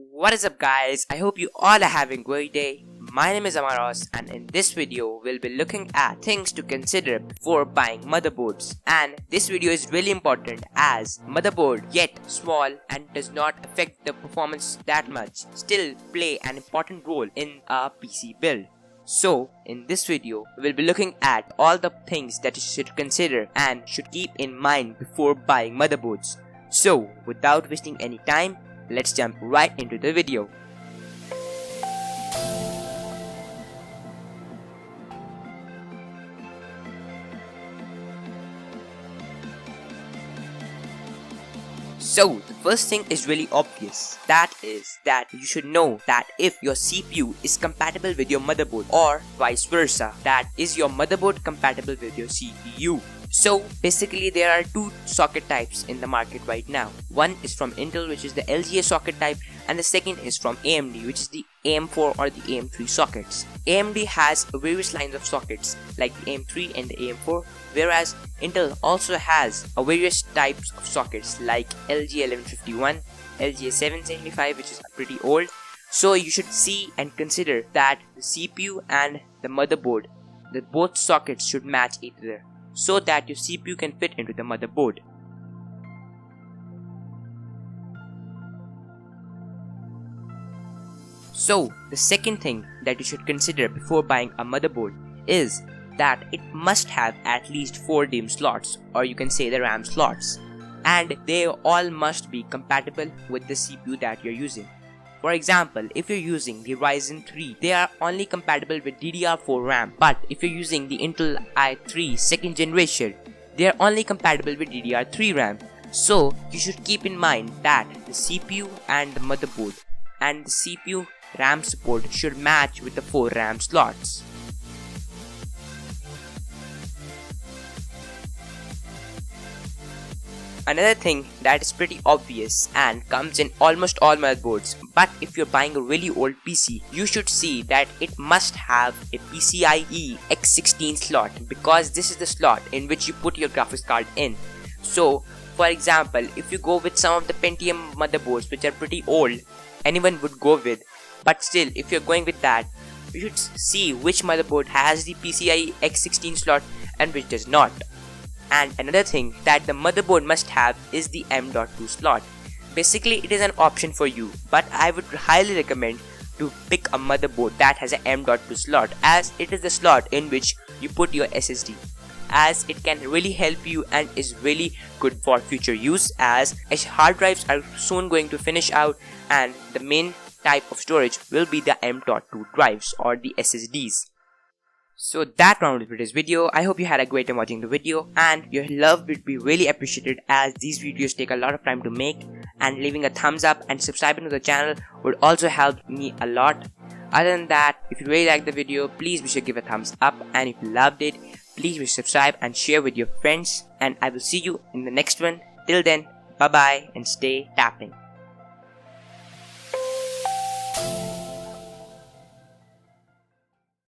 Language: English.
What is up guys, I hope you all are having a great day. My name is Amaros and in this video we'll be looking at things to consider before buying motherboards. And this video is really important as motherboard, yet small and does not affect the performance that much, still play an important role in a PC build. So in this video we'll be looking at all the things that you should consider and should keep in mind before buying motherboards. So without wasting any time, let's jump right into the video. So the first thing is really obvious. That is that you should know that if your CPU is compatible with your motherboard or vice versa, that is your motherboard compatible with your CPU. So basically there are two socket types in the market right now. One is from Intel, which is the LGA socket type, and the second is from AMD, which is the AM4 or the AM3 sockets. AMD has various lines of sockets like the AM3 and the AM4, whereas Intel also has various types of sockets like LGA1151, LGA775, which is pretty old. So you should see and consider that the CPU and the motherboard, both sockets should match each other, so that your CPU can fit into the motherboard. So the second thing that you should consider before buying a motherboard is that it must have at least 4 DIMM slots, or you can say the RAM slots, and they all must be compatible with the CPU that you're using. For example, if you're using the Ryzen 3, they are only compatible with DDR4 RAM, but if you're using the Intel i3 2nd generation, they are only compatible with DDR3 RAM. So you should keep in mind that the CPU and the motherboard and the CPU RAM support should match with the 4 RAM slots. Another thing that is pretty obvious and comes in almost all motherboards, but if you're buying a really old PC, you should see that it must have a PCIe X16 slot, because this is the slot in which you put your graphics card in. So for example, if you go with some of the Pentium motherboards which are pretty old, anyone would go with, but still if you're going with that, you should see which motherboard has the PCIe X16 slot and which does not. And another thing that the motherboard must have is the M.2 slot. Basically it is an option for you, but I would highly recommend to pick a motherboard that has an M.2 slot, as it is the slot in which you put your SSD, as it can really help you and is really good for future use, as hard drives are soon going to finish out and the main type of storage will be the M.2 drives or the SSDs. So that rounded up with this video. I hope you had a great time watching the video, and your love would be really appreciated as these videos take a lot of time to make, and leaving a thumbs up and subscribing to the channel would also help me a lot. Other than that, if you really liked the video, please be sure to give a thumbs up, and if you loved it, please be sure to subscribe and share with your friends, and I will see you in the next one. Till then, bye bye and stay tapping.